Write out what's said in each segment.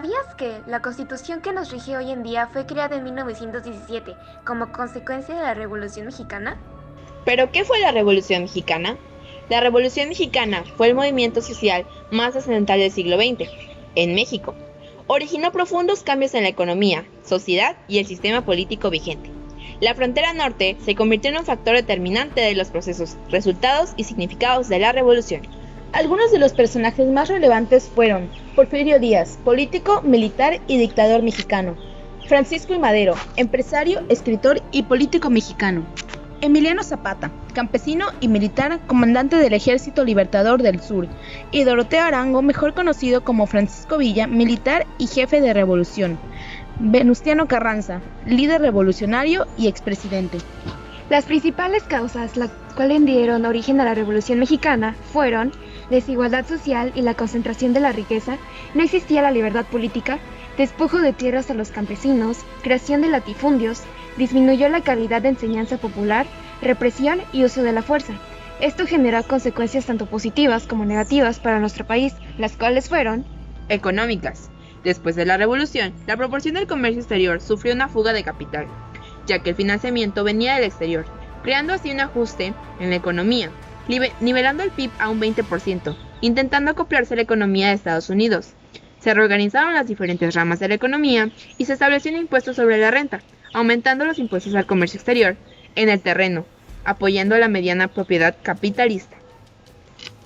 ¿Sabías que la Constitución que nos rige hoy en día fue creada en 1917 como consecuencia de la Revolución Mexicana? ¿Pero qué fue la Revolución Mexicana? La Revolución Mexicana fue el movimiento social más trascendental del siglo XX, en México. Originó profundos cambios en la economía, sociedad y el sistema político vigente. La frontera norte se convirtió en un factor determinante de los procesos, resultados y significados de la revolución. Algunos de los personajes más relevantes fueron Porfirio Díaz, político, militar y dictador mexicano; Francisco I. Madero, empresario, escritor y político mexicano; Emiliano Zapata, campesino y militar, comandante del Ejército Libertador del Sur; y Doroteo Arango, mejor conocido como Francisco Villa, militar y jefe de revolución; Venustiano Carranza, líder revolucionario y expresidente. Las principales causas las cuales dieron origen a la Revolución Mexicana fueron desigualdad social y la concentración de la riqueza, no existía la libertad política, despojo de tierras a los campesinos, creación de latifundios, disminuyó la calidad de enseñanza popular, represión y uso de la fuerza. Esto generó consecuencias tanto positivas como negativas para nuestro país, las cuales fueron Económicas. Después de la revolución, la proporción del comercio exterior sufrió una fuga de capital, ya que el financiamiento venía del exterior, creando así un ajuste en la economía, nivelando el PIB a un 20%, intentando acoplarse a la economía de Estados Unidos. Se reorganizaron las diferentes ramas de la economía y se estableció un impuesto sobre la renta, aumentando los impuestos al comercio exterior en el terreno, apoyando la mediana propiedad capitalista.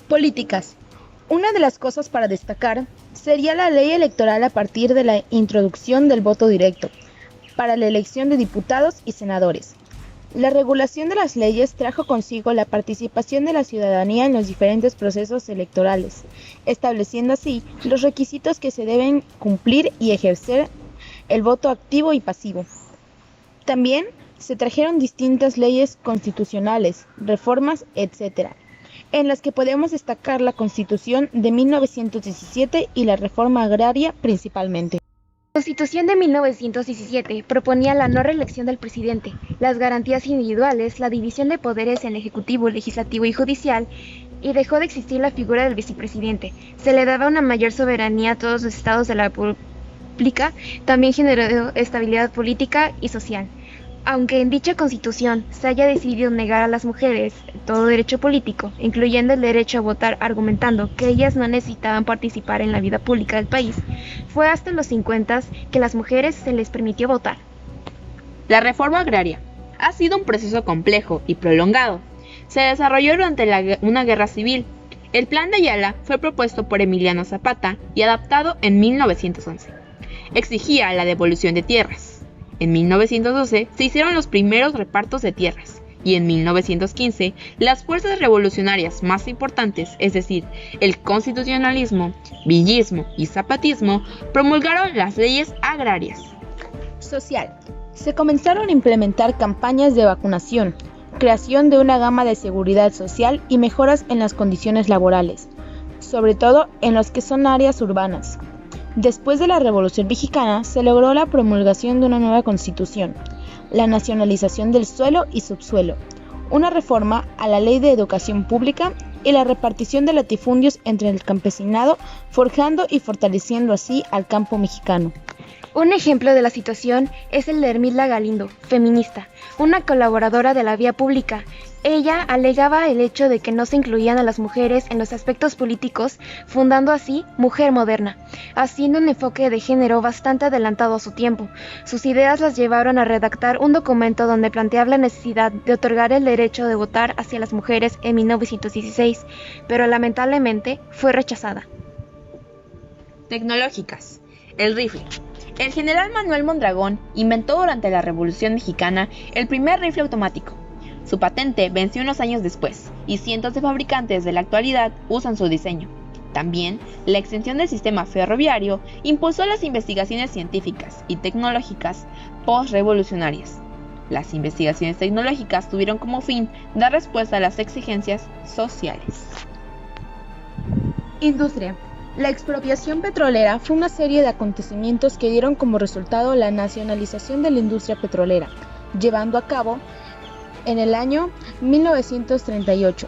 Políticas. Una de las cosas para destacar sería la ley electoral a partir de la introducción del voto directo para la elección de diputados y senadores. La regulación de las leyes trajo consigo la participación de la ciudadanía en los diferentes procesos electorales, estableciendo así los requisitos que se deben cumplir y ejercer el voto activo y pasivo. También se trajeron distintas leyes constitucionales, reformas, etc., en las que podemos destacar la Constitución de 1917 y la reforma agraria principalmente. La Constitución de 1917 proponía la no reelección del presidente, las garantías individuales, la división de poderes en Ejecutivo, Legislativo y Judicial, y dejó de existir la figura del vicepresidente. Se le daba una mayor soberanía a todos los estados de la República, también generó estabilidad política y social. Aunque en dicha Constitución se haya decidido negar a las mujeres todo derecho político, incluyendo el derecho a votar, argumentando que ellas no necesitaban participar en la vida pública del país, fue hasta los 50 que a las mujeres se les permitió votar. La reforma agraria ha sido un proceso complejo y prolongado. Se desarrolló durante una guerra civil. El Plan de Ayala fue propuesto por Emiliano Zapata y adaptado en 1911. Exigía la devolución de tierras. En 1912 se hicieron los primeros repartos de tierras y en 1915 las fuerzas revolucionarias más importantes, es decir, el constitucionalismo, villismo y zapatismo, promulgaron las leyes agrarias. Social. Se comenzaron a implementar campañas de vacunación, creación de una gama de seguridad social y mejoras en las condiciones laborales, sobre todo en los que son áreas urbanas. Después de la Revolución Mexicana, se logró la promulgación de una nueva constitución, la nacionalización del suelo y subsuelo, una reforma a la Ley de Educación Pública y la repartición de latifundios entre el campesinado, forjando y fortaleciendo así al campo mexicano. Un ejemplo de la situación es el de Ermita Galindo, feminista, una colaboradora de la vía pública. Ella alegaba el hecho de que no se incluían a las mujeres en los aspectos políticos, fundando así Mujer Moderna, haciendo un enfoque de género bastante adelantado a su tiempo. Sus ideas las llevaron a redactar un documento donde planteaba la necesidad de otorgar el derecho de votar hacia las mujeres en 1916, pero lamentablemente fue rechazada. Tecnológicas. El rifle. El general Manuel Mondragón inventó durante la Revolución Mexicana el primer rifle automático. Su patente venció unos años después, y cientos de fabricantes de la actualidad usan su diseño. También, la extensión del sistema ferroviario impulsó las investigaciones científicas y tecnológicas post-revolucionarias. Las investigaciones tecnológicas tuvieron como fin dar respuesta a las exigencias sociales. Industria. La expropiación petrolera fue una serie de acontecimientos que dieron como resultado la nacionalización de la industria petrolera, llevando a cabo en el año 1938,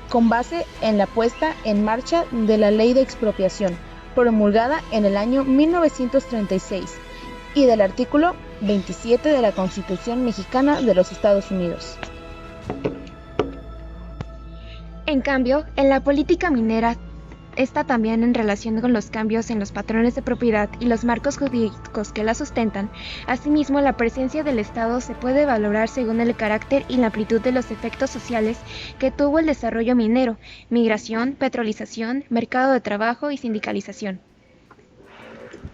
con base en la puesta en marcha de la Ley de Expropiación, promulgada en el año 1936, y del artículo 27 de la Constitución Mexicana de los Estados Unidos. En cambio, en la política minera, esta también en relación con los cambios en los patrones de propiedad y los marcos jurídicos que la sustentan. Asimismo, la presencia del Estado se puede valorar según el carácter y la amplitud de los efectos sociales que tuvo el desarrollo minero: migración, petrolización, mercado de trabajo y sindicalización.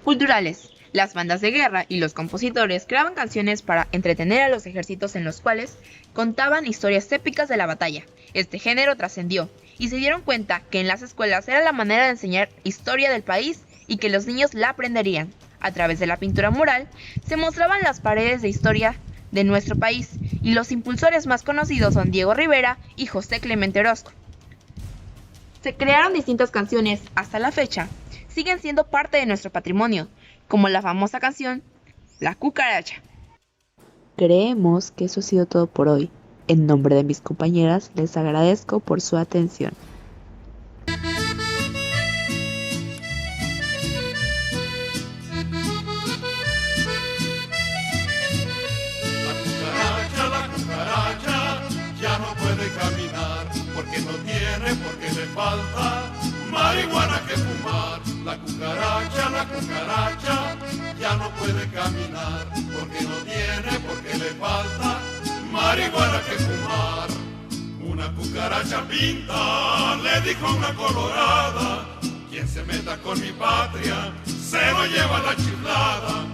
Culturales. Las bandas de guerra y los compositores creaban canciones para entretener a los ejércitos, en los cuales contaban historias épicas de la batalla. Este género trascendió y se dieron cuenta que en las escuelas era la manera de enseñar historia del país y que los niños la aprenderían. A través de la pintura mural se mostraban las paredes de historia de nuestro país, y los impulsores más conocidos son Diego Rivera y José Clemente Orozco. Se crearon distintas canciones hasta la fecha, siguen siendo parte de nuestro patrimonio, como la famosa canción La Cucaracha. Creemos que eso ha sido todo por hoy. En nombre de mis compañeras, les agradezco por su atención. La cucaracha, ya no puede caminar, porque no tiene, porque le falta marihuana que fumar. La cucaracha, ya no puede caminar, porque no tiene, porque le falta marihuana que fumar. Una cucaracha pinta le dijo a una colorada: quien se meta con mi patria se lo lleva la chiflada.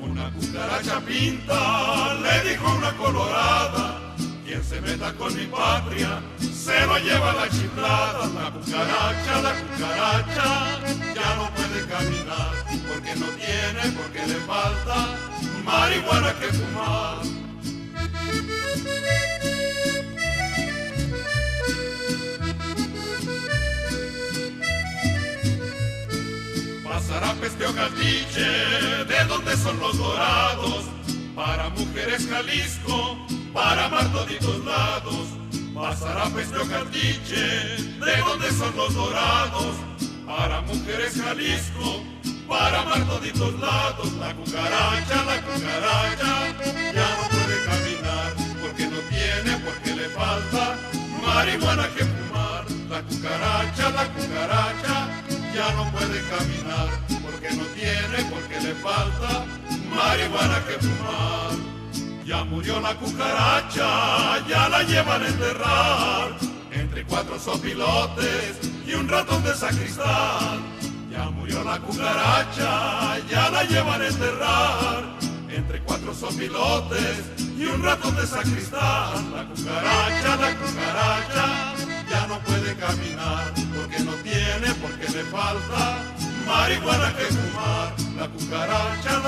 Una cucaracha pinta le dijo a una colorada: quien se meta con mi patria se lo lleva la chiflada. La cucaracha ya no puede caminar, porque no tiene, porque le falta marihuana que fumar. Pasará Peste o Caldiche, de donde son los dorados, para mujeres Jalisco, para amar toditos lados. Pasará Peste o Caldiche, de donde son los dorados, para mujeres Jalisco, para amar toditos lados. La cucaracha, ya no puede caminar, porque no tiene, porque le falta marihuana que fumar. La cucaracha, ya no puede caminar, porque no tiene, porque le falta marihuana que fumar. Ya murió la cucaracha, ya la llevan a enterrar, entre 4 sopilotes y un ratón de sacristán. Ya murió la cucaracha, ya la llevan a enterrar, entre 4 sopilotes y un ratón de sacristán. La cucaracha, ya no puede caminar, porque no tiene, porque le falta marihuana que fumar. La cucaracha,